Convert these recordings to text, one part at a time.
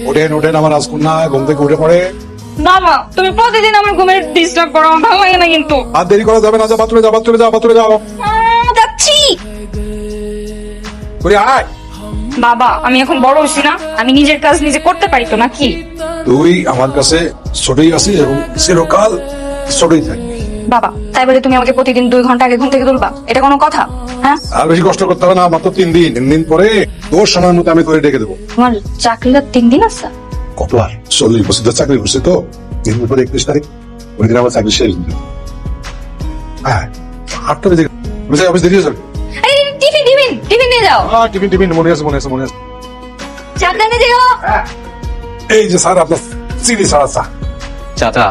ওঠেন আমার রাজকন্যা ঘুম থেকে উঠে পড়ে। বাবা তুমি প্রতিদিন আমার ঘুমের ডিস্টার্ব করো, আমার ভালো লাগে না কিন্তু। আর দেরি করা যাবে না, যা বাথরুমে যাও। যাচ্ছি। তুই আয়। বাবা আমি এখন বড় হচ্ছি না, আমি নিজের কাজ নিজে করতে পারি তো নাকি? তুই আমার কাছে ছোটই আছিস এবং চিরকাল ছোটই থাকবি। বাবা তাই বলে তুমি আমাকে প্রতিদিন 2 ঘন্টা আগে ঘুম থেকে তুলবা? এটা কোনো কথা? হ্যাঁ, আর বেশি কষ্ট করতে হবে না, মাত্র 3 দিন পরে তোর সময় মতো আমি তোরে ডেকে দেবো। তোমার চাকরিটা 3 দিন আছে? কত আর 40 বছর ধরে চাকরি করছে তো, 3 দিন পরে 31 তারিখ ওই দিন আমার চাকরি শেষ। হ্যাঁ 8টা বেজে গেছে, অফিস দেরি হয়ে যাবে। এই টিফিন নিয়ে যাও। টিফিন মনে আছে। চাকরি নিয়ে যাও। এই যে স্যার আপনার চিনি স্যার। চাচা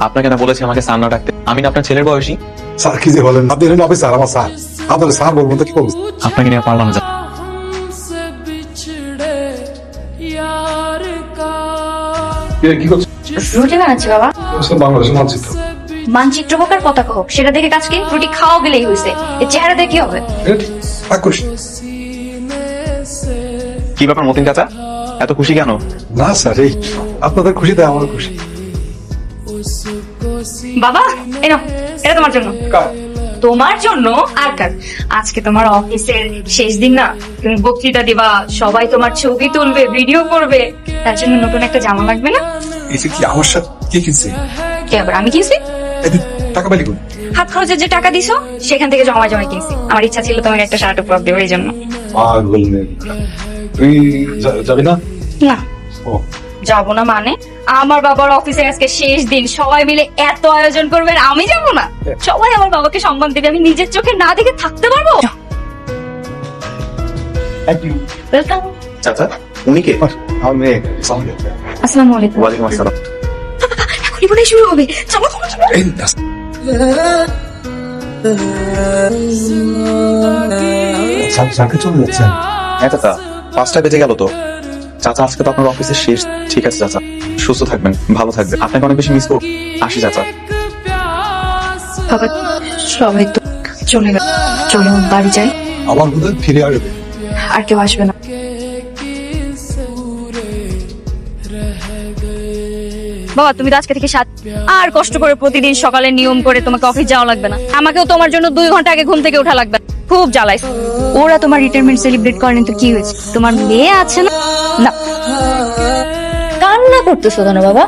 আপনাকে না বলেছি আমাকে স্যার না ডাকতে? আমি না আপনার ছেলের বয়সী। স্যার কি যে বলেন, আপনি হলেন অফিসার, আমার স্যার। আপনার স্যার বলবো তো কি বলবো? আপনাকে নিয়ে পারলাম না। কি করছেন? রুটি বানাচ্ছি বাবা। বাংলাদেশের মানচিত্র। মানচিত্র হোক আর পতাকা হোক, সেটা দেখে কাজ কি? রুটি খাওয়া গেলেই হয়েছে, এই চেহারা দেখে কি হবে? কি ব্যাপার মতিন চাচা, এত খুশি কেন? না স্যার, এই আপনাদের খুশিতে আমার খুশি। বাবা এনো, এটা তোমার জন্য। তোমার জন্য আর কার? আজকে তোমার অফিসের শেষ দিন না, তুমি বক্তৃতা দিবা, সবাই তোমার ছবি তুলবে, ভিডিও করবে, তার জন্য নতুন একটা জামা লাগবে না? এসে কি আমার সাথে কে কিনছে? কে আবার? আমি কিনছি। টাকা পাইলি কোন? হাত খরচের যে টাকা দিছো সেখান থেকে জমা কিনছি। আমার ইচ্ছা ছিল তোমাকে একটা শার্ট উপহার দেবো, এই জন্য। পাগল মেয়ে, তুই যাবি না? না ও যাবো না মানে? আমার বাবার অফিসে আজকে শেষ দিন, সবাই মিলে এত আয়োজন করবে আর আমি যাবো না? সবাই আমার বাবাকে সম্মান দেবে, আমি নিজের চোখে না দেখে থাকতে পারবো? ওয়েলকাম। চাচা উনি কে? আমার মেয়ে। আসসালামু আলাইকুম। ওয়ালাইকুম আসসালাম। এখনই মনে হয় শুরু হবে। চলো চলো। এই স্যারকে চলে যাচ্ছেন? হ্যাঁ চাচা, 5টা বেজে গেল তো। চাচা আজকে তো আপনার অফিসের শেষ। ঠিক আছে চাচা, সুস্থ থাকবেন, ভালো থাকবেন, আপনাকে অনেক বেশি মিস করব। আসি চাচা। বাবা সবাই তো চলে গেল, চলো বাড়ি যাই। আমার বোধহয় ফিরে আসবে। আর কেউ আসবে না। বাবা তুমি তো আজকে থেকে আর কষ্ট করে প্রতিদিন সকালে নিয়ম করে তোমাকে অফিস যাওয়া লাগবে না, আমাকেও তোমার জন্য 2 ঘন্টা আগে ঘুম থেকে ওঠা লাগবে। খুব জ্বালাই। ওরা তোমার রিটায়ারমেন্ট সেলিব্রেট করেন তো কি হয়েছে? তোমার মেয়ে আছে না? না কান্না করতেছো কেন বাবা?